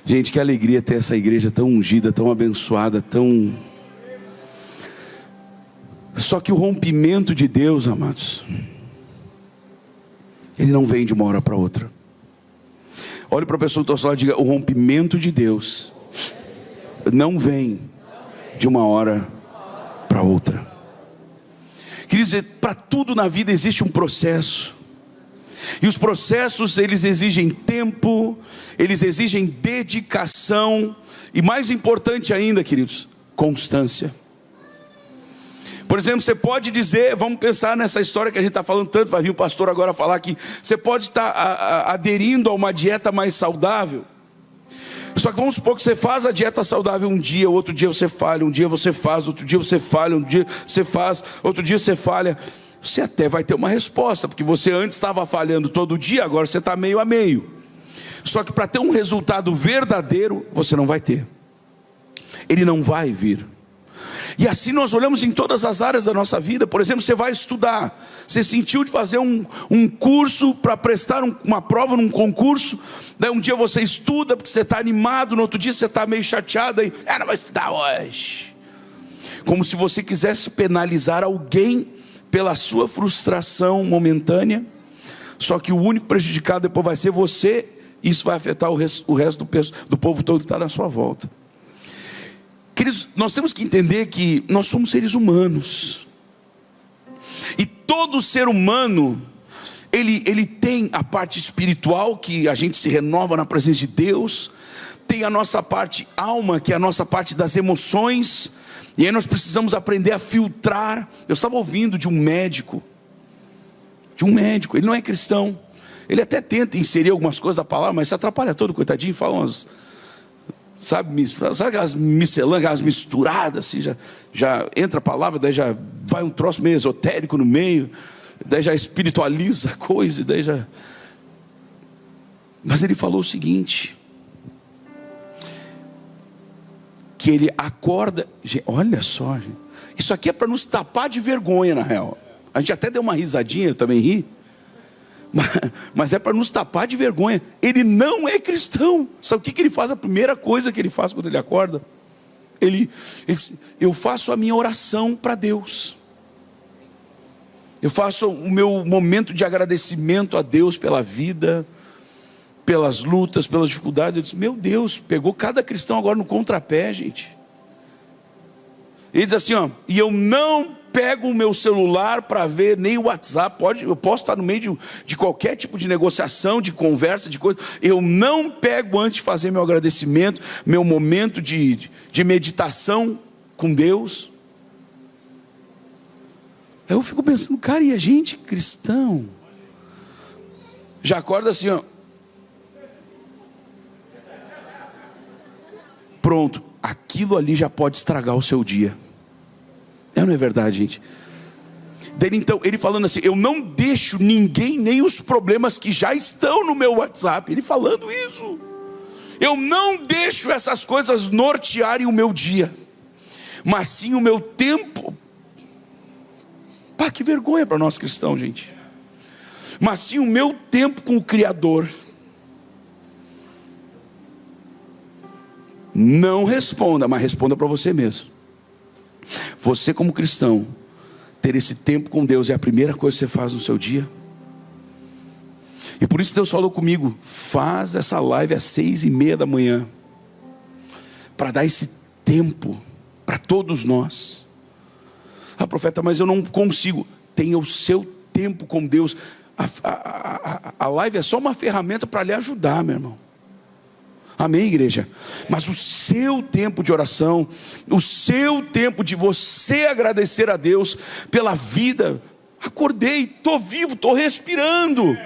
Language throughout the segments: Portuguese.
Gente, que alegria ter essa igreja tão ungida, tão abençoada, tão... Só que o rompimento de Deus, amados, ele não vem de uma hora para outra. Olhe para a pessoa que está ao seu lado e diga: o rompimento de Deus não vem de uma hora para outra. Quer dizer, para tudo na vida existe um processo. E os processos, eles exigem tempo, eles exigem dedicação. E mais importante ainda, queridos, constância. Por exemplo, você pode dizer, vamos pensar nessa história que a gente está falando tanto, vai vir o pastor agora falar aqui. Você pode estar aderindo a uma dieta mais saudável. Só que vamos supor que você faz a dieta saudável um dia, outro dia você falha, um dia você faz, outro dia você falha, um dia você faz, outro dia você falha. Você até vai ter uma resposta, porque você antes estava falhando todo dia, agora você está meio a meio. Só que para ter um resultado verdadeiro, você não vai ter. Ele não vai vir. E assim nós olhamos em todas as áreas da nossa vida. Por exemplo, você vai estudar, você sentiu de fazer um curso para prestar uma prova num concurso. Daí um dia você estuda porque você está animado, no outro dia você está meio chateado, aí não vai estudar hoje. Como se você quisesse penalizar alguém pela sua frustração momentânea. Só que o único prejudicado depois vai ser você. Isso vai afetar o resto do povo todo que está na sua volta. Queridos, nós temos que entender que nós somos seres humanos. E todo ser humano, ele tem a parte espiritual, que a gente se renova na presença de Deus. Tem a nossa parte alma, que é a nossa parte das emoções. E aí nós precisamos aprender a filtrar. Eu estava ouvindo de um médico. Ele não é cristão. Ele até tenta inserir algumas coisas da palavra, mas se atrapalha todo, coitadinho, fala umas... Sabe aquelas miscelâneas, aquelas misturadas assim, já entra a palavra, daí já vai um troço meio esotérico no meio, daí já espiritualiza a coisa, daí já... Mas ele falou o seguinte, que ele acorda, olha só, gente, isso aqui é para nos tapar de vergonha, na real. A gente até deu uma risadinha, eu também ri, mas é para nos tapar de vergonha. Ele não é cristão. Sabe o que ele faz? A primeira coisa que ele faz quando ele acorda, ele diz: eu faço a minha oração para Deus, eu faço o meu momento de agradecimento a Deus pela vida, pelas lutas, pelas dificuldades. Eu disse: meu Deus, pegou cada cristão agora no contrapé, gente. Ele diz assim, e eu não pego o meu celular para ver nem o WhatsApp. Eu posso estar no meio de qualquer tipo de negociação, de conversa, de coisa. Eu não pego antes de fazer meu agradecimento, meu momento de meditação com Deus. Aí eu fico pensando, cara, e a gente cristão? Já acorda assim, pronto, aquilo ali já pode estragar o seu dia. Não é verdade, gente? Então, ele falando assim, eu não deixo ninguém, nem os problemas que já estão no meu WhatsApp. Ele falando isso. Eu não deixo essas coisas nortearem o meu dia, mas sim o meu tempo. Pá, que vergonha para nós cristãos, gente. Mas sim o meu tempo com o Criador. Não responda, mas responda para você mesmo. Você como cristão, ter esse tempo com Deus é a primeira coisa que você faz no seu dia. E por isso Deus falou comigo, faz essa live às 6:30 da manhã, para dar esse tempo para todos nós. Profeta, mas eu não consigo. Tenha o seu tempo com Deus. A live é só uma ferramenta para lhe ajudar, meu irmão. Amém, igreja? Mas o seu tempo de oração, o seu tempo de você agradecer a Deus pela vida. Acordei, estou vivo, estou respirando.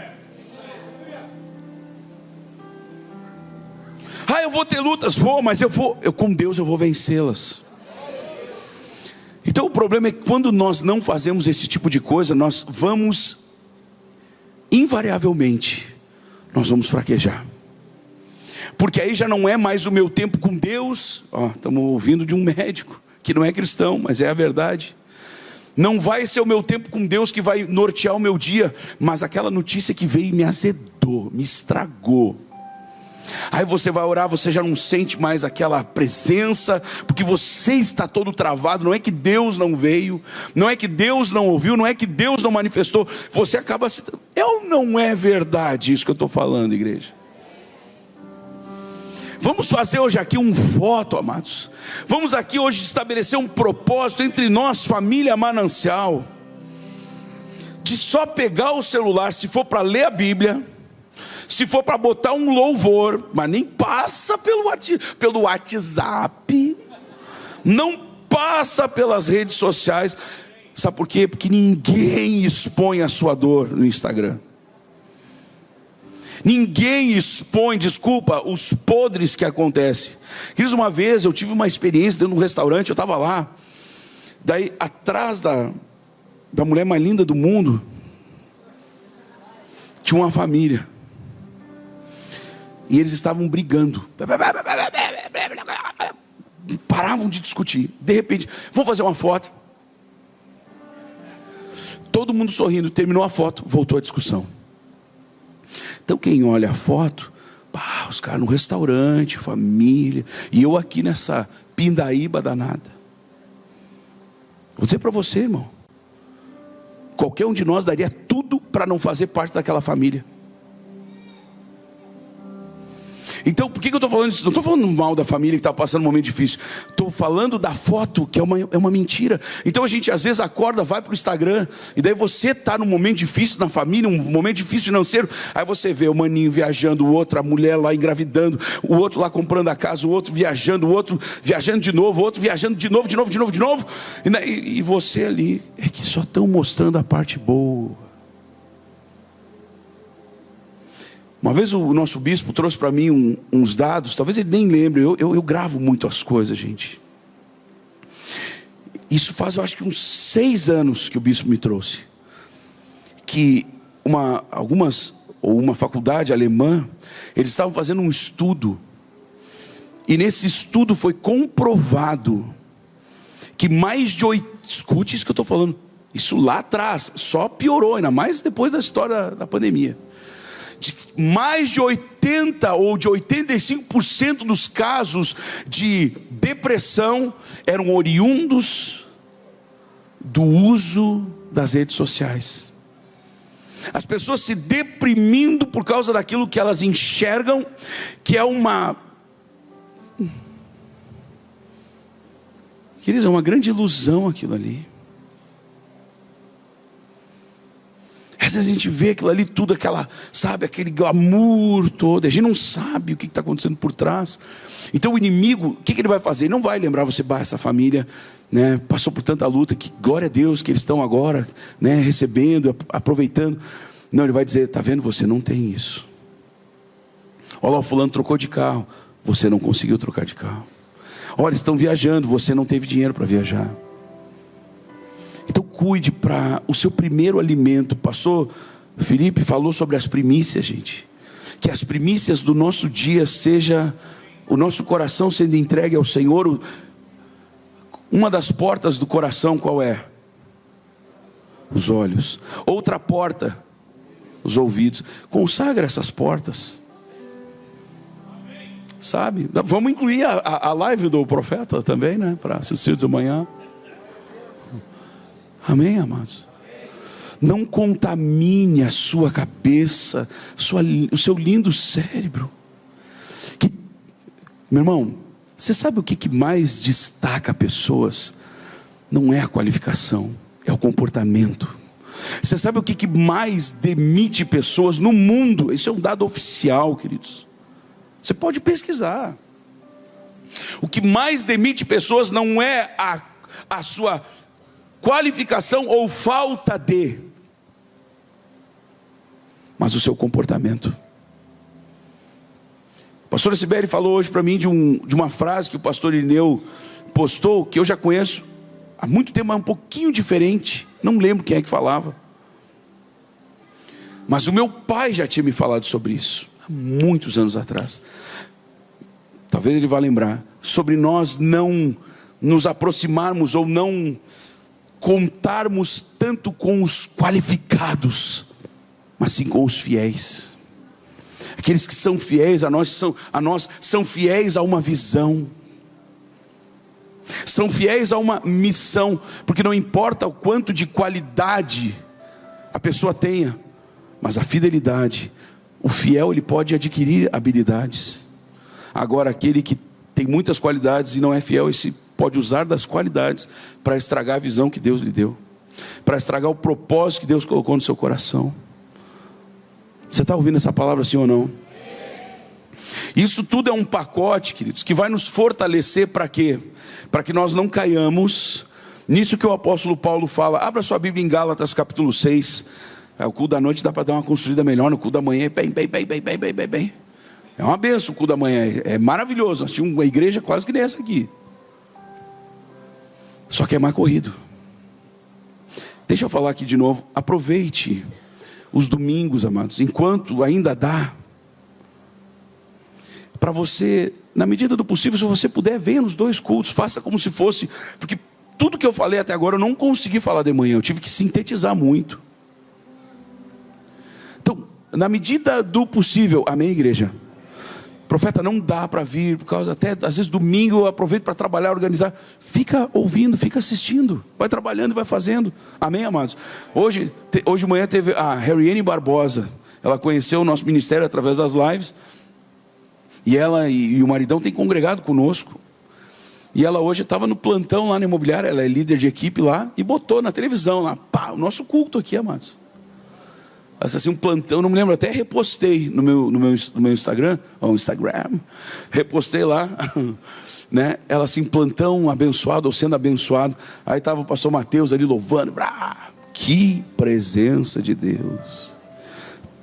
Eu vou ter lutas, mas com Deus eu vou vencê-las. Então o problema é que quando nós não fazemos esse tipo de coisa, nós vamos, invariavelmente, nós vamos fraquejar. Porque aí já não é mais o meu tempo com Deus. Estamos ouvindo de um médico que não é cristão, mas é a verdade. Não vai ser o meu tempo com Deus que vai nortear o meu dia, mas aquela notícia que veio e me azedou, me estragou. Aí você vai orar, você já não sente mais aquela presença, porque você está todo travado. Não é que Deus não veio, não é que Deus não ouviu, não é que Deus não manifestou. Você acaba se... Não é verdade isso que eu estou falando, igreja? Vamos fazer hoje aqui um voto, amados. Vamos aqui hoje estabelecer um propósito entre nós, família Manancial, de só pegar o celular, se for para ler a Bíblia, se for para botar um louvor, mas nem passa pelo WhatsApp, não passa pelas redes sociais. Sabe por quê? Porque ninguém expõe a sua dor no Instagram. Ninguém expõe, os podres que acontecem. Queridos, uma vez eu tive uma experiência dentro de um restaurante, eu estava lá, daí atrás da mulher mais linda do mundo, tinha uma família, e eles estavam brigando, paravam de discutir, de repente, vamos fazer uma foto. Todo mundo sorrindo, terminou a foto, voltou a discussão. Então quem olha a foto, os caras no restaurante, família, e eu aqui nessa pindaíba danada. Vou dizer para você, irmão, qualquer um de nós daria tudo para não fazer parte daquela família. Então, por que eu estou falando isso? Não estou falando mal da família que está passando um momento difícil. Estou falando da foto, que é uma mentira. Então a gente às vezes acorda, vai para o Instagram, e daí você está num momento difícil na família, um momento difícil financeiro. Aí você vê o maninho viajando, o outro, a mulher lá engravidando, o outro lá comprando a casa, o outro viajando, o outro viajando de novo, o outro viajando de novo. E você ali, é que só estão mostrando a parte boa. Uma vez o nosso bispo trouxe para mim uns dados, talvez ele nem lembre, eu gravo muito as coisas, gente. Isso faz, eu acho que uns 6 anos que o bispo me trouxe. Que uma faculdade alemã, eles estavam fazendo um estudo, e nesse estudo foi comprovado que escute isso que eu estou falando, isso lá atrás, só piorou, ainda mais depois da história da pandemia. De mais de 80% ou de 85% dos casos de depressão eram oriundos do uso das redes sociais. As pessoas se deprimindo por causa daquilo que elas enxergam, que é queridos, é uma grande ilusão aquilo ali. Às vezes a gente vê aquilo ali tudo, aquele glamour todo, a gente não sabe o que está acontecendo por trás. Então o inimigo, o que ele vai fazer? Ele não vai lembrar você, essa família, né, passou por tanta luta, que glória a Deus que eles estão agora, né, recebendo, aproveitando. Não, ele vai dizer, está vendo, você não tem isso. Olha lá, o fulano trocou de carro, você não conseguiu trocar de carro. Olha, estão viajando, você não teve dinheiro para viajar. Então cuide para o seu primeiro alimento. Pastor Felipe falou sobre as primícias, gente. Que as primícias do nosso dia seja o nosso coração sendo entregue ao Senhor. Uma das portas do coração qual é? Os olhos. Outra porta, os ouvidos. Consagra essas portas. Sabe? Vamos incluir a live do profeta também, né? Para assistir de manhã. Amém, amados? Não contamine a sua cabeça, o seu lindo cérebro. Meu irmão, você sabe o que mais destaca pessoas? Não é a qualificação, é o comportamento. Você sabe o que mais demite pessoas no mundo? Isso é um dado oficial, queridos. Você pode pesquisar. O que mais demite pessoas não é a sua qualificação ou falta de, mas o seu comportamento. O pastor Sibeli falou hoje para mim de uma frase que o pastor Irineu postou, que eu já conheço há muito tempo, mas um pouquinho diferente, não lembro quem é que falava, mas o meu pai já tinha me falado sobre isso, há muitos anos atrás. Talvez ele vá lembrar, sobre nós não nos aproximarmos ou não contarmos tanto com os qualificados, mas sim com os fiéis. Aqueles que são fiéis a nós, são fiéis a uma visão, são fiéis a uma missão, porque não importa o quanto de qualidade a pessoa tenha, mas a fidelidade, o fiel, ele pode adquirir habilidades. Agora, aquele que tem muitas qualidades e não é fiel, esse pode usar das qualidades para estragar a visão que Deus lhe deu, para estragar o propósito que Deus colocou no seu coração. Você está ouvindo essa palavra, sim ou não? Isso tudo é um pacote, queridos, que vai nos fortalecer para quê? Para que nós não caiamos nisso que o apóstolo Paulo fala. Abra sua Bíblia em Gálatas capítulo 6. O culto da noite dá para dar uma construída melhor. No culto da manhã é bem. É uma benção o culto da manhã, é maravilhoso. Nós tínhamos uma igreja quase que nem essa aqui, só que é mais corrido. Deixa eu falar aqui de novo. Aproveite os domingos, amados, enquanto ainda dá, para você, na medida do possível, se você puder, venha nos 2 cultos, faça como se fosse, porque tudo que eu falei até agora eu não consegui falar de manhã, eu tive que sintetizar muito. Então, na medida do possível, amém, igreja? Profeta, não dá para vir, por causa até, às vezes domingo eu aproveito para trabalhar, organizar. Fica ouvindo, fica assistindo, vai trabalhando e vai fazendo, amém, amados? Hoje de manhã teve a Harriene Barbosa, ela conheceu o nosso ministério através das lives, e ela e o maridão têm congregado conosco, e ela hoje estava no plantão lá na imobiliária, ela é líder de equipe lá, e botou na televisão lá, pá, o nosso culto aqui, amados. Assim, um plantão, não me lembro, até repostei no meu Instagram, repostei lá, né? Ela assim, plantão abençoado, ou sendo abençoado. Aí estava o pastor Mateus ali louvando, que presença de Deus,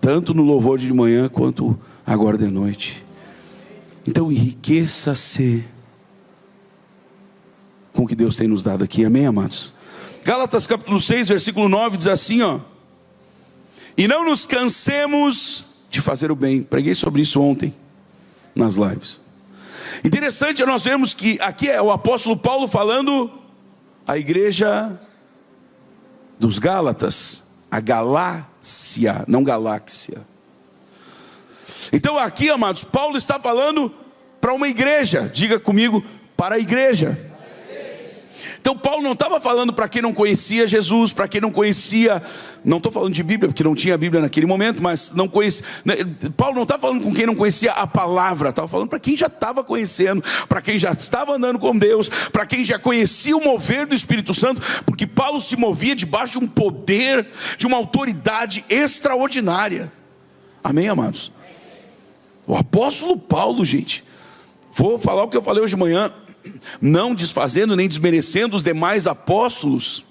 tanto no louvor de manhã, quanto agora de noite. Então enriqueça-se com o que Deus tem nos dado aqui, amém, amados? Gálatas capítulo 6, versículo 9, diz assim, ó: e não nos cansemos de fazer o bem. Preguei sobre isso ontem, nas lives. Interessante, nós vemos que aqui é o apóstolo Paulo falando à igreja dos Gálatas, a Galácia, não galáxia. Então aqui, amados, Paulo está falando para uma igreja, diga comigo, para a igreja. Então Paulo não estava falando para quem não conhecia Jesus, para quem não conhecia, não estou falando de Bíblia, porque não tinha Bíblia naquele momento, mas não conhecia, Paulo não estava falando com quem não conhecia a palavra, estava falando para quem já estava conhecendo, para quem já estava andando com Deus, para quem já conhecia o mover do Espírito Santo, porque Paulo se movia debaixo de um poder, de uma autoridade extraordinária, amém, amados? O apóstolo Paulo, gente, vou falar o que eu falei hoje de manhã, não desfazendo nem desmerecendo os demais apóstolos,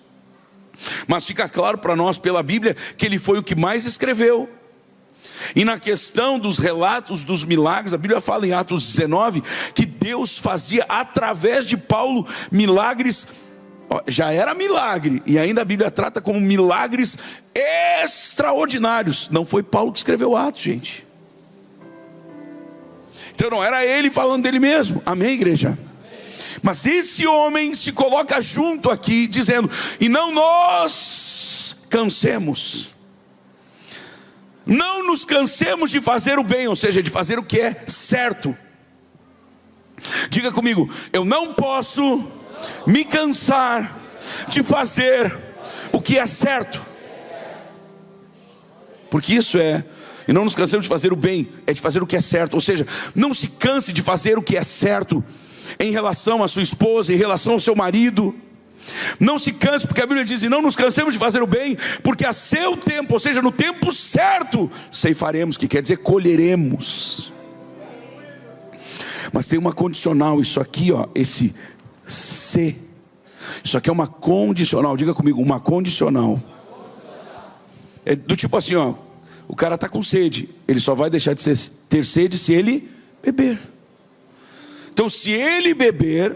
mas fica claro para nós pela Bíblia que ele foi o que mais escreveu. E na questão dos relatos dos milagres, a Bíblia fala em Atos 19 que Deus fazia através de Paulo milagres, já era milagre, e ainda a Bíblia trata como milagres extraordinários. Não foi Paulo que escreveu Atos, gente. Então não era ele falando dele mesmo, amém, igreja? Mas esse homem se coloca junto aqui, dizendo, e não nos cansemos, não nos cansemos de fazer o bem, ou seja, de fazer o que é certo. Diga comigo, eu não posso me cansar de fazer o que é certo, porque isso é, e não nos cansemos de fazer o bem, é de fazer o que é certo, ou seja, não se canse de fazer o que é certo, em relação à sua esposa, em relação ao seu marido. Não se canse, porque a Bíblia diz, e não nos cansemos de fazer o bem, porque a seu tempo, ou seja, no tempo certo, ceifaremos, que quer dizer colheremos. Mas tem uma condicional, isso aqui, ó, esse se, isso aqui é uma condicional, diga comigo, uma condicional. É do tipo assim, ó, o cara está com sede, ele só vai deixar de ter sede se ele beber. Então se ele beber,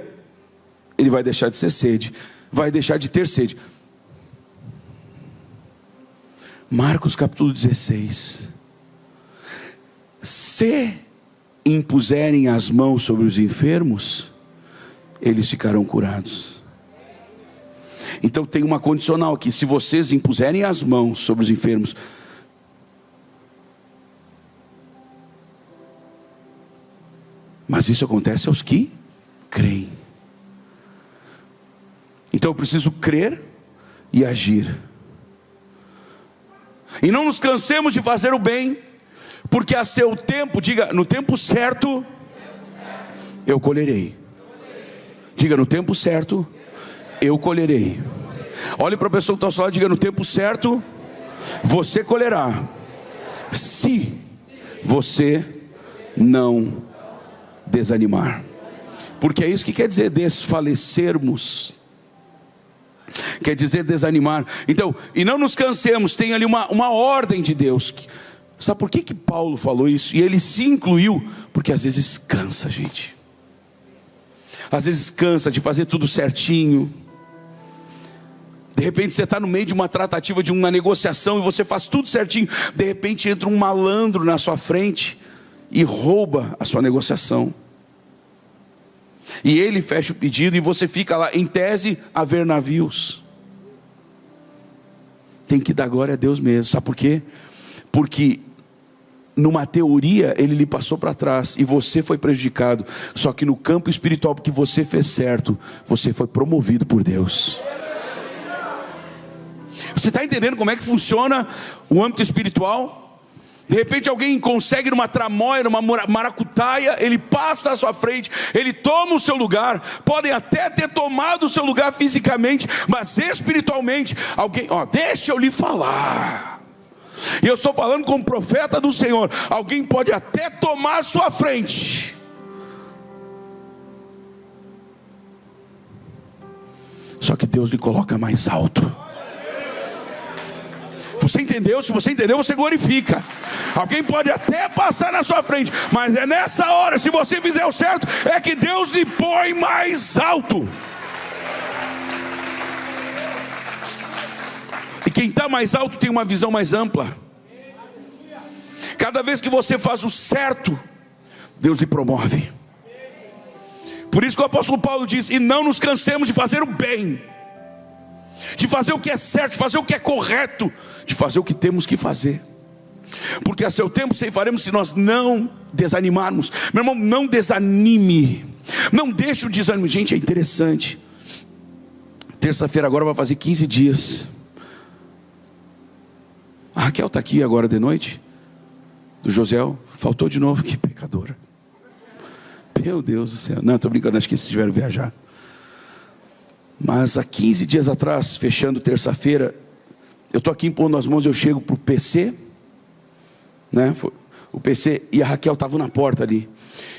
ele vai deixar de ser sede, vai deixar de ter sede. Marcos capítulo 16. Se impuserem as mãos sobre os enfermos, eles ficarão curados. Então tem uma condicional aqui, se vocês impuserem as mãos sobre os enfermos, Mas isso acontece aos que creem. Então eu preciso crer e agir. E não nos cansemos de fazer o bem, porque a seu tempo, diga, no tempo certo, eu colherei. Diga, no tempo certo, eu colherei. Olhe para a pessoa que está ao seu lado, diga, no tempo certo, você colherá, se você não desanimar. Porque é isso que quer dizer desfalecermos. Quer dizer desanimar. Então, e não nos cansemos, tem ali uma ordem de Deus. Sabe por que Paulo falou isso? E ele se incluiu, porque às vezes cansa, gente. Às vezes cansa de fazer tudo certinho. De repente você está no meio de uma tratativa, de uma negociação, e você faz tudo certinho. De repente entra um malandro na sua frente e rouba a sua negociação. E ele fecha o pedido e você fica lá, em tese, a ver navios. Tem que dar glória a Deus mesmo. Sabe por quê? Porque numa teoria ele lhe passou para trás e você foi prejudicado. Só que no campo espiritual, porque você fez certo, você foi promovido por Deus. Você está entendendo como é que funciona o âmbito espiritual? De repente alguém consegue numa tramóia, numa maracutaia, ele passa à sua frente, ele toma o seu lugar. Podem até ter tomado o seu lugar fisicamente, mas espiritualmente, alguém, deixa eu lhe falar. E eu estou falando como profeta do Senhor. Alguém pode até tomar a sua frente, só que Deus lhe coloca mais alto. Você entendeu? Se você entendeu, você glorifica. Alguém pode até passar na sua frente, mas é nessa hora, se você fizer o certo, é que Deus lhe põe mais alto. E quem está mais alto tem uma visão mais ampla. Cada vez que você faz o certo, Deus lhe promove. Por isso que o apóstolo Paulo diz: e não nos cansemos de fazer o bem, de fazer o que é certo, de fazer o que é correto, de fazer o que temos que fazer, porque a seu tempo ceifaremos se nós não desanimarmos. Meu irmão, não desanime, não deixe o desânimo. Gente, é interessante, terça-feira agora vai fazer 15 dias. A Raquel está aqui agora de noite, do Josiel, faltou de novo, que pecadora. Meu Deus do céu, não, estou brincando, acho que eles tiveram que viajar. Mas há 15 dias atrás, fechando terça-feira, eu estou aqui impondo as mãos, eu chego para o PC, né? O PC e a Raquel estavam na porta ali,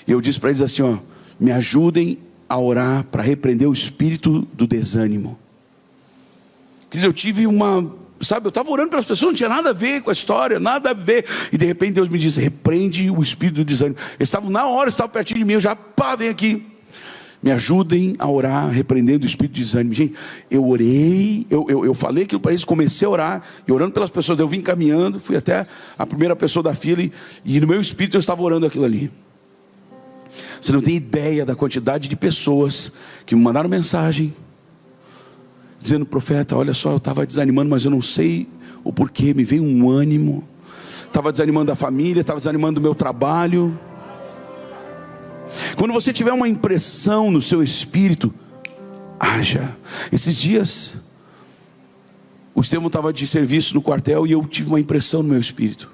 e eu disse para eles assim, me ajudem a orar para repreender o espírito do desânimo. Quer dizer, eu tive eu estava orando pelas pessoas, não tinha nada a ver com a história, nada a ver, e de repente Deus me disse: repreende o espírito do desânimo. Eles estavam na hora, estavam pertinho de mim, eu já, vem aqui. Me ajudem a orar, repreendendo o espírito de desânimo. Gente, eu orei, eu falei aquilo para eles, comecei a orar, e orando pelas pessoas, eu vim caminhando, fui até a primeira pessoa da fila, e no meu espírito eu estava orando aquilo ali. Você não tem ideia da quantidade de pessoas que me mandaram mensagem, dizendo: profeta, olha só, eu estava desanimando, mas eu não sei o porquê, me veio um ânimo, estava desanimando a família, estava desanimando o meu trabalho. Quando você tiver uma impressão no seu espírito, haja. Esses dias, o Estevão estava de serviço no quartel, e eu tive uma impressão no meu espírito.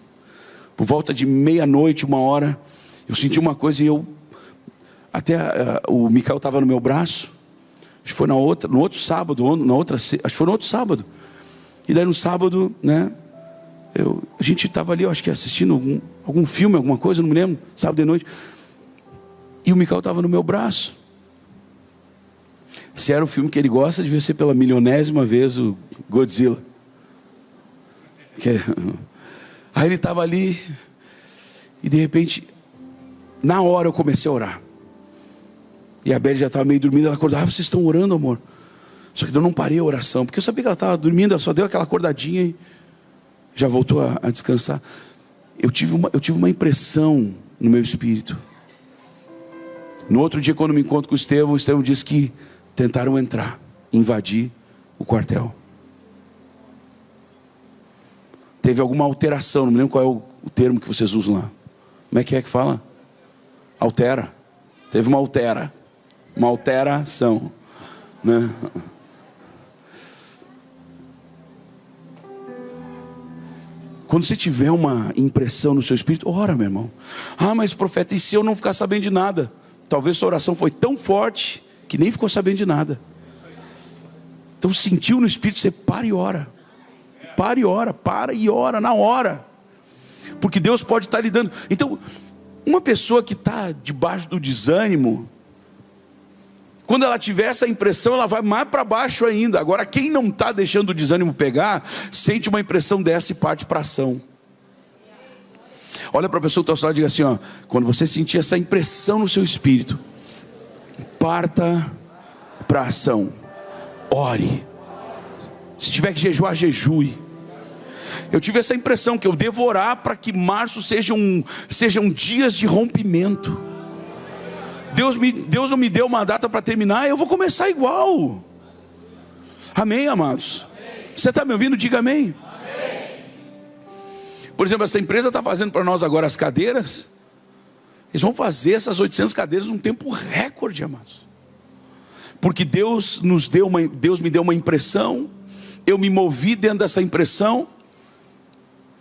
Por volta de meia-noite, 1h, eu senti uma coisa, e o Micael estava no meu braço. Acho que foi no outro sábado, acho que foi no outro sábado. E daí no sábado, né, a gente estava ali, eu acho que assistindo algum filme, alguma coisa, não me lembro, sábado de noite. E o Micael estava no meu braço. Se era o filme que ele gosta, devia ser pela milionésima vez o Godzilla. Aí ele estava ali, e de repente, na hora eu comecei a orar. E a Beli já estava meio dormindo, ela acordava: vocês estão orando, amor? Só que eu não parei a oração, porque eu sabia que ela estava dormindo, ela só deu aquela acordadinha e já voltou a descansar. Eu tive uma impressão no meu espírito. No outro dia, quando me encontro com o Estevão disse que tentaram entrar, invadir o quartel. Teve alguma alteração, não me lembro qual é o termo que vocês usam lá. Como é que fala? Altera. Teve uma alteração, né? Quando você tiver uma impressão no seu espírito, ora, meu irmão. Ah, mas profeta, e se eu não ficar sabendo de nada? Talvez sua oração foi tão forte que nem ficou sabendo de nada. Então sentiu no espírito, você para e ora. Para e ora na hora. Porque Deus pode estar lhe dando. Então, uma pessoa que está debaixo do desânimo, quando ela tiver essa impressão, ela vai mais para baixo ainda. Agora, quem não está deixando o desânimo pegar, sente uma impressão dessa e parte para ação. Olha para a pessoa que está ao seu lado e diga assim, ó, quando você sentir essa impressão no seu espírito, parta para ação. Ore. Se tiver que jejuar, jejue. Eu tive essa impressão que eu devo orar para que março sejam dias de rompimento. Deus não me deu uma data para terminar, eu vou começar igual. Amém, amados? Amém. Você está me ouvindo? Diga amém. Amém. Por exemplo, essa empresa está fazendo para nós agora as cadeiras. Eles vão fazer essas 800 cadeiras num tempo recorde, amados. Porque Deus me deu uma impressão, eu me movi dentro dessa impressão,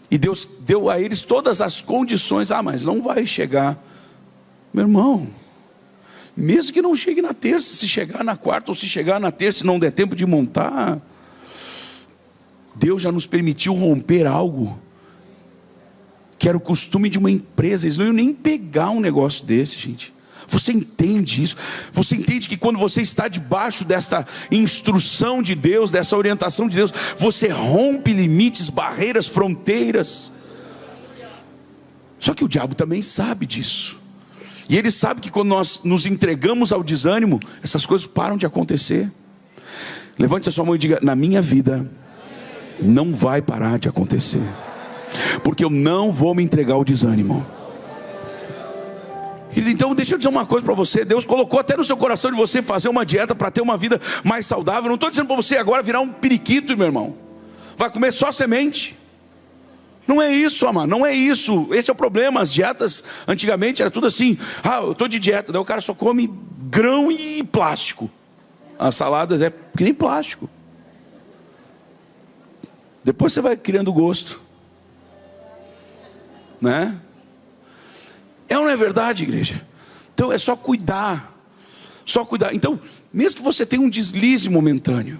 e Deus deu a eles todas as condições. Ah, mas não vai chegar. Meu irmão, mesmo que não chegue na terça, se chegar na quarta, ou se chegar na terça e não der tempo de montar, Deus já nos permitiu romper algo que era o costume de uma empresa. Eles não iam nem pegar um negócio desse, gente. Você entende isso? Você entende que quando você está debaixo desta instrução de Deus, dessa orientação de Deus, você rompe limites, barreiras, fronteiras. Só que o diabo também sabe disso. E ele sabe que quando nós nos entregamos ao desânimo, essas coisas param de acontecer. Levante a sua mão e diga: na minha vida não vai parar de acontecer, porque eu não vou me entregar ao desânimo. Então deixa eu dizer uma coisa para você. Deus colocou até no seu coração de você fazer uma dieta para ter uma vida mais saudável. Eu não estou dizendo para você agora virar um periquito, meu irmão, vai comer só semente. Não é isso, amado, não é isso. Esse é o problema. As dietas antigamente era tudo assim. Ah, eu estou de dieta. Daí o cara só come grão e plástico. As saladas é que nem plástico. Depois você vai criando gosto, né? É ou não é verdade, igreja? Então é só cuidar. Só cuidar. Então, mesmo que você tenha um deslize momentâneo,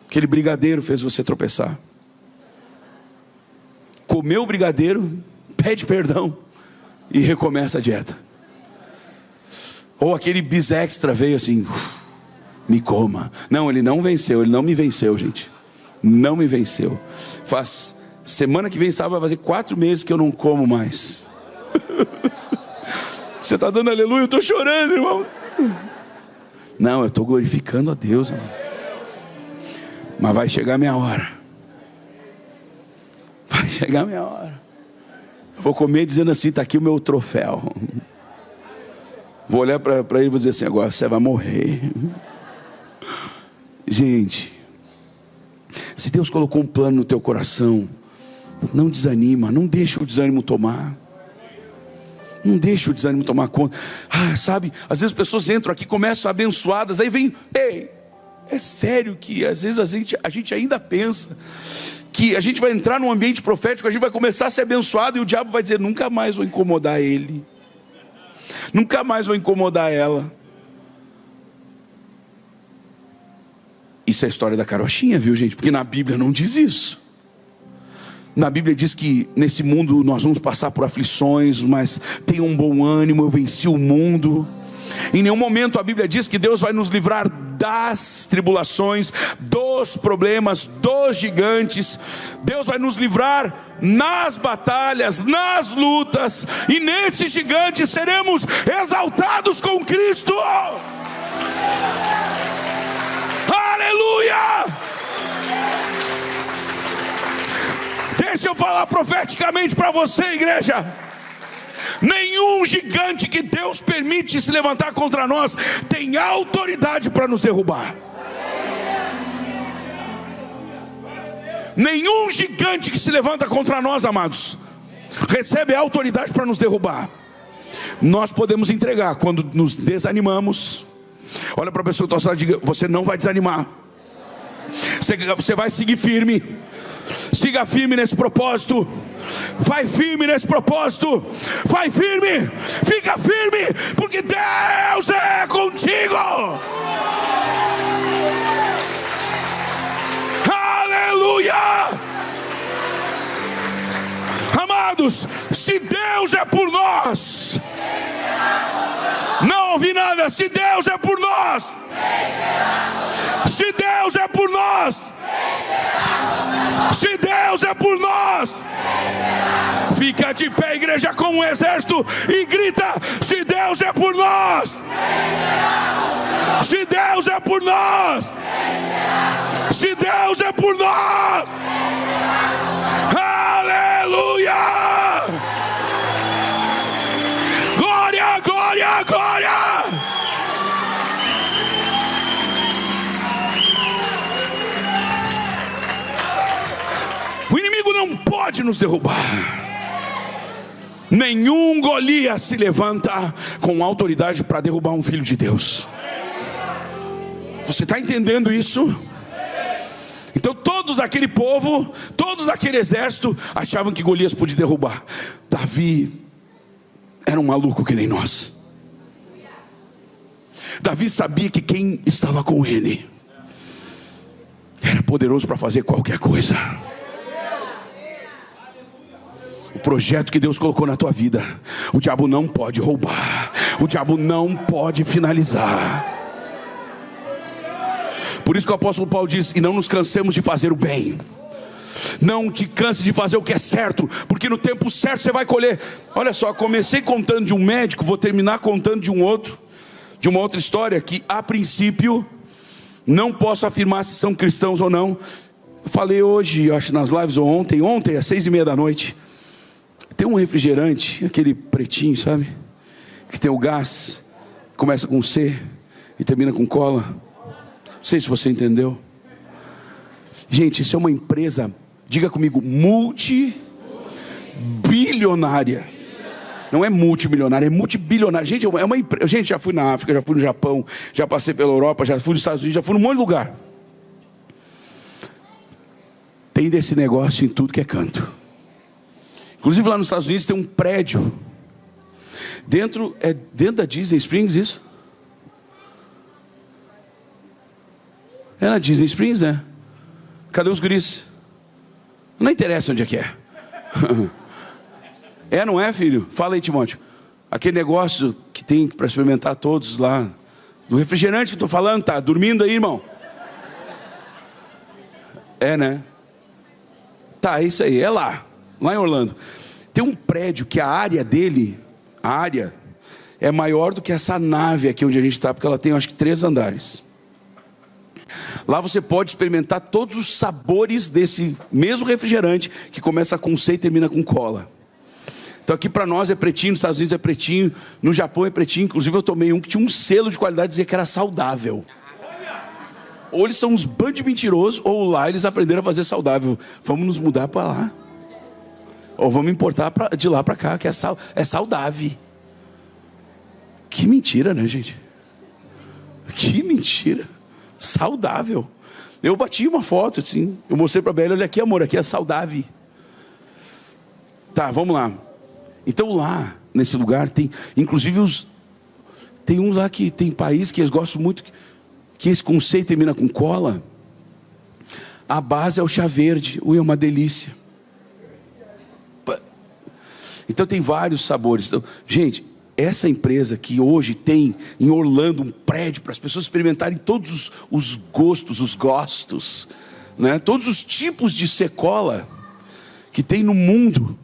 aquele brigadeiro fez você tropeçar, comeu o brigadeiro, pede perdão e recomeça a dieta. Ou aquele bis extra veio assim, me coma. Não, ele não venceu, ele não me venceu, gente. Não me venceu. Semana que vem, sábado, vai fazer 4 meses que eu não como mais. Você está dando aleluia? Eu estou chorando, irmão. Não, eu estou glorificando a Deus, irmão. Mas vai chegar a minha hora. Vai chegar a minha hora. Eu vou comer dizendo assim: está aqui o meu troféu. Vou olhar para ele e vou dizer assim: agora você vai morrer. Gente, se Deus colocou um plano no teu coração, não desanima, não deixa o desânimo tomar. Não deixa o desânimo tomar conta. Ah, sabe, às vezes as pessoas entram aqui, começam abençoadas, aí vem, ei, é sério que às vezes a gente ainda pensa que a gente vai entrar num ambiente profético, a gente vai começar a ser abençoado e o diabo vai dizer: nunca mais vou incomodar ele, nunca mais vou incomodar ela. Isso é a história da carochinha, viu, gente? Porque na Bíblia não diz isso. Na Bíblia diz que nesse mundo nós vamos passar por aflições, mas tenha um bom ânimo, eu venci o mundo. Em nenhum momento a Bíblia diz que Deus vai nos livrar das tribulações, dos problemas, dos gigantes. Deus vai nos livrar nas batalhas, nas lutas, e nesses gigantes seremos exaltados com Cristo. Aleluia! Deixa eu falar profeticamente para você, igreja. Nenhum gigante que Deus permite se levantar contra nós tem autoridade para nos derrubar. Nenhum gigante que se levanta contra nós, amados, recebe autoridade para nos derrubar. Nós podemos entregar quando nos desanimamos. Olha para a pessoa que está ao seu lado e diga: você não vai desanimar. Você vai seguir firme. Siga firme nesse propósito. Vai firme nesse propósito. Vai firme. Fica firme, porque Deus é contigo. Aleluia. Amados, se Deus é por nós, não ouvi nada. Se Deus é por nós, se Deus é por nós, se Deus é por nós, fica de pé, igreja, como um exército, e grita: se Deus é por nós, se Deus é por nós, se Deus é por nós. Aleluia! Glória, glória, glória! O inimigo não pode nos derrubar. Nenhum Golias se levanta com autoridade para derrubar um filho de Deus. Você está entendendo isso? Então todos aquele povo, todos aquele exército achavam que Golias podia derrubar. Davi era um maluco que nem nós. Davi sabia que quem estava com ele era poderoso para fazer qualquer coisa. O projeto que Deus colocou na tua vida, o diabo não pode roubar, o diabo não pode finalizar. Por isso que o apóstolo Paulo diz: e não nos cansemos de fazer o bem. Não te canses de fazer o que é certo, porque no tempo certo você vai colher. Olha só, comecei contando de um médico, vou terminar contando de uma outra história que a princípio não posso afirmar se são cristãos ou não. Eu falei hoje, acho nas lives, ou ontem às 6:30 da noite. Tem um refrigerante, aquele pretinho, sabe? Que tem o gás, começa com C e termina com cola. Não sei se você entendeu. Gente, isso é uma empresa, diga comigo, multibilionária. Não é multimilionária, é multibilionária. Gente, é uma empresa. Gente, já fui na África, já fui no Japão, já passei pela Europa, já fui nos Estados Unidos, já fui num monte de lugar. Tem desse negócio em tudo que é canto. Inclusive lá nos Estados Unidos tem um prédio. Dentro da Disney Springs isso? É na Disney Springs, né? Cadê os guris? Não interessa onde é que é. É, não é, filho? Fala aí, Timóteo. Aquele negócio que tem para experimentar todos lá, do refrigerante que estou falando, tá dormindo aí, irmão? É, né? Tá, é isso aí, é lá em Orlando. Tem um prédio que a área é maior do que essa nave aqui onde a gente está, porque ela tem, acho que 3 andares. Lá você pode experimentar todos os sabores desse mesmo refrigerante, que começa com C e termina com cola. Então aqui para nós é pretinho, nos Estados Unidos é pretinho, no Japão é pretinho. Inclusive eu tomei um que tinha um selo de qualidade, dizia que era saudável. Ou eles são uns bandos de mentirosos, ou lá eles aprenderam a fazer saudável. Vamos nos mudar para lá. Ou vamos importar de lá para cá, que é saudável. Que mentira, né, gente? Que mentira. Saudável. Eu bati uma foto assim, eu mostrei para a Bela: olha aqui, amor, aqui é saudável. Tá, vamos lá. Então lá, nesse lugar, tem, inclusive tem uns lá que tem país que eles gostam muito, que esse conceito termina com cola. A base é o chá verde. É uma delícia. Então tem vários sabores. Então, gente, essa empresa que hoje tem em Orlando um prédio para as pessoas experimentarem todos os gostos, né? Todos os tipos de secola que tem no mundo.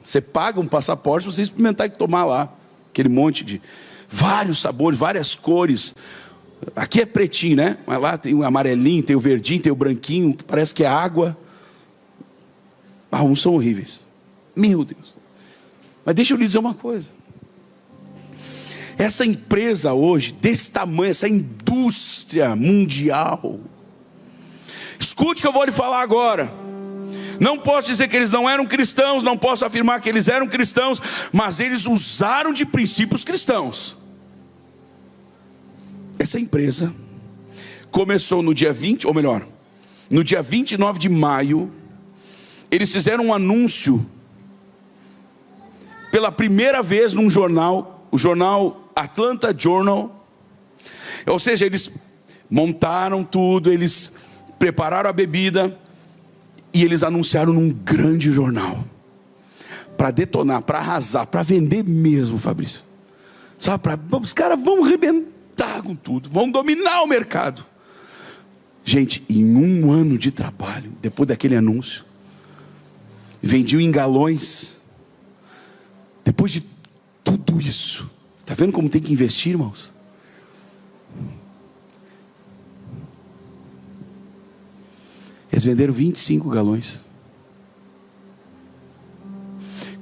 Você paga um passaporte para você experimentar e tomar lá aquele monte de vários sabores, várias cores. Aqui é pretinho, né? Mas lá tem o amarelinho, tem o verdinho, tem o branquinho, que parece que é água. Uns são horríveis. Meu Deus. Mas deixa eu lhe dizer uma coisa. Essa empresa hoje, desse tamanho, essa indústria mundial, escute o que eu vou lhe falar agora. Não posso dizer que eles não eram cristãos, não posso afirmar que eles eram cristãos, mas eles usaram de princípios cristãos. Essa empresa começou no dia 20, ou melhor, no dia 29 de maio, eles fizeram um anúncio, pela primeira vez num jornal, o jornal Atlanta Journal. Ou seja, eles montaram tudo, eles prepararam a bebida, e eles anunciaram num grande jornal, para detonar, para arrasar, para vender mesmo, Fabrício. Sabe, os caras vão arrebentar com tudo, vão dominar o mercado. Gente, em um ano de trabalho, depois daquele anúncio, vendiam em galões. Depois de tudo isso, está vendo como tem que investir, irmãos? Eles venderam 25 galões.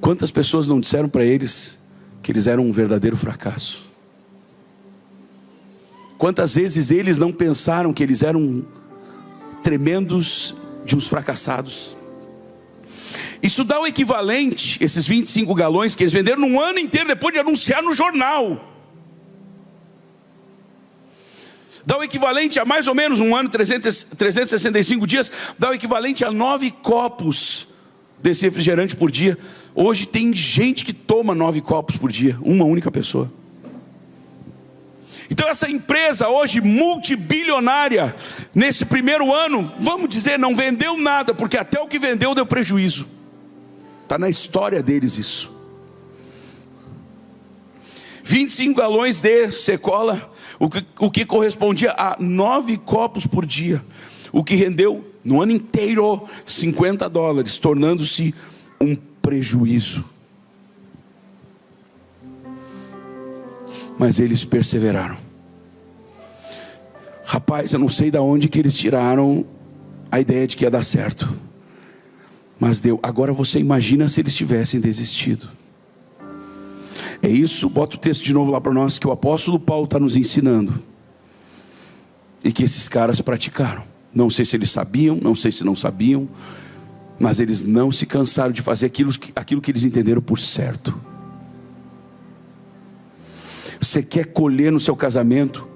Quantas pessoas não disseram para eles que eles eram um verdadeiro fracasso? Quantas vezes eles não pensaram que eles eram tremendos de uns fracassados? Isso dá o equivalente, esses 25 galões que eles venderam num ano inteiro depois de anunciar no jornal. Dá o equivalente a mais ou menos um ano, 365 dias, dá o equivalente a 9 copos desse refrigerante por dia. Hoje tem gente que toma 9 copos por dia, uma única pessoa. Então essa empresa hoje multibilionária, nesse primeiro ano, vamos dizer, não vendeu nada, porque até o que vendeu deu prejuízo. Está na história deles isso. 25 galões de Secola, o que correspondia a 9 copos por dia, o que rendeu no ano inteiro $50, tornando-se um prejuízo. Mas eles perseveraram. Rapaz, eu não sei de onde que eles tiraram a ideia de que ia dar certo, mas deu. Agora você imagina se eles tivessem desistido. É isso, bota o texto de novo lá para nós, que o apóstolo Paulo está nos ensinando, e que esses caras praticaram. Não sei se eles sabiam, não sei se não sabiam, mas eles não se cansaram de fazer aquilo que eles entenderam por certo. Você quer colher no seu casamento?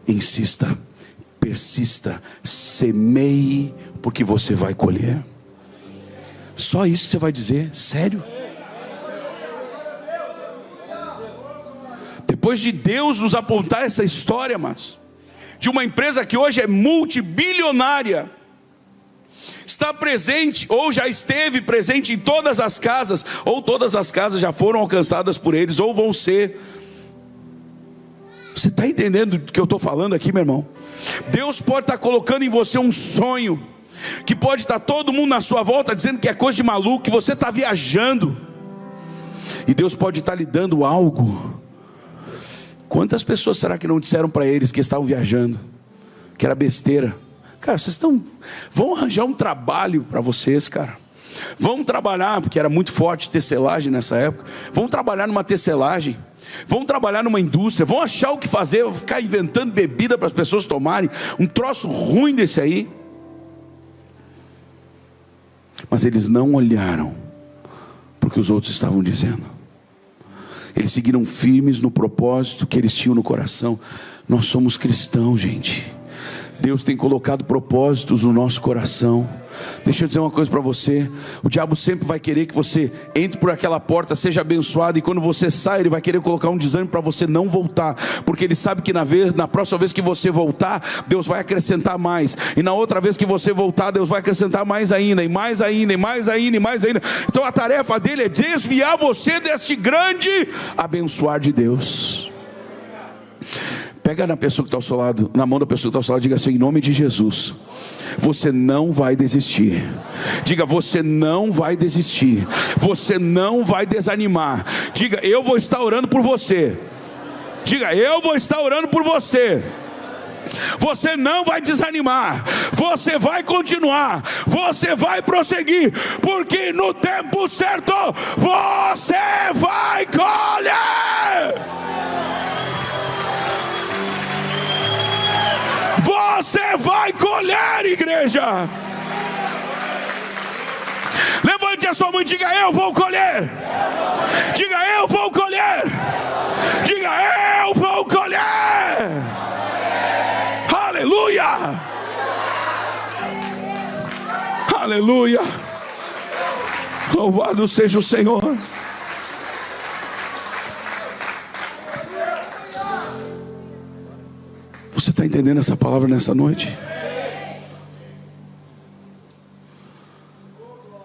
Insista, persista, semeie, porque você vai colher. Só isso você vai dizer? Sério? Depois de Deus nos apontar essa história, mas de uma empresa que hoje é multibilionária, está presente, ou já esteve presente em todas as casas, ou todas as casas já foram alcançadas por eles, ou vão ser. Você está entendendo do que eu estou falando aqui, meu irmão? Deus pode estar colocando em você um sonho, que pode estar todo mundo na sua volta dizendo que é coisa de maluco, que você está viajando, e Deus pode estar lhe dando algo. Quantas pessoas será que não disseram para eles que estavam viajando, que era besteira? Cara, vão arranjar um trabalho para vocês, cara. Vão trabalhar, porque era muito forte tecelagem nessa época. Vão trabalhar numa tecelagem, vão trabalhar numa indústria, vão achar o que fazer, vão ficar inventando bebida para as pessoas tomarem, um troço ruim desse aí. Mas eles não olharam para o que os outros estavam dizendo. Eles seguiram firmes no propósito que eles tinham no coração. Nós somos cristãos, gente. Deus tem colocado propósitos no nosso coração. Deixa eu dizer uma coisa para você. O diabo sempre vai querer que você entre por aquela porta, seja abençoado, e quando você sai, ele vai querer colocar um desânimo para você não voltar, porque ele sabe que na próxima vez que você voltar, Deus vai acrescentar mais, e na outra vez que você voltar, Deus vai acrescentar mais ainda, e mais ainda, e mais ainda, e mais ainda. Então a tarefa dele é desviar você deste grande abençoar de Deus. Pega na pessoa que está ao seu lado, na mão da pessoa que está ao seu lado, diga assim: em nome de Jesus, você não vai desistir. Diga: você não vai desistir, você não vai desanimar. Diga: eu vou estar orando por você. Diga: eu vou estar orando por você. Você não vai desanimar, você vai continuar, você vai prosseguir, porque no tempo certo você vai colher. Você vai colher, igreja. Levante a sua mão e diga: eu vou colher. Diga: eu vou colher. Diga: eu vou colher. Aleluia. Aleluia. Louvado seja o Senhor. Você está entendendo essa palavra nessa noite?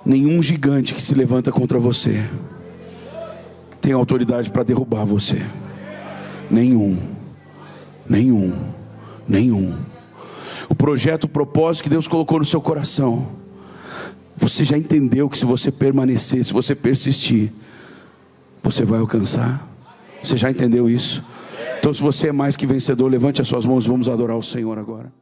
Nenhum gigante que se levanta contra você tem autoridade para derrubar você. Nenhum. O projeto, o propósito que Deus colocou no seu coração, você já entendeu que se você permanecer, se você persistir, você vai alcançar. Você já entendeu isso? Então, se você é mais que vencedor, levante as suas mãos e vamos adorar o Senhor agora.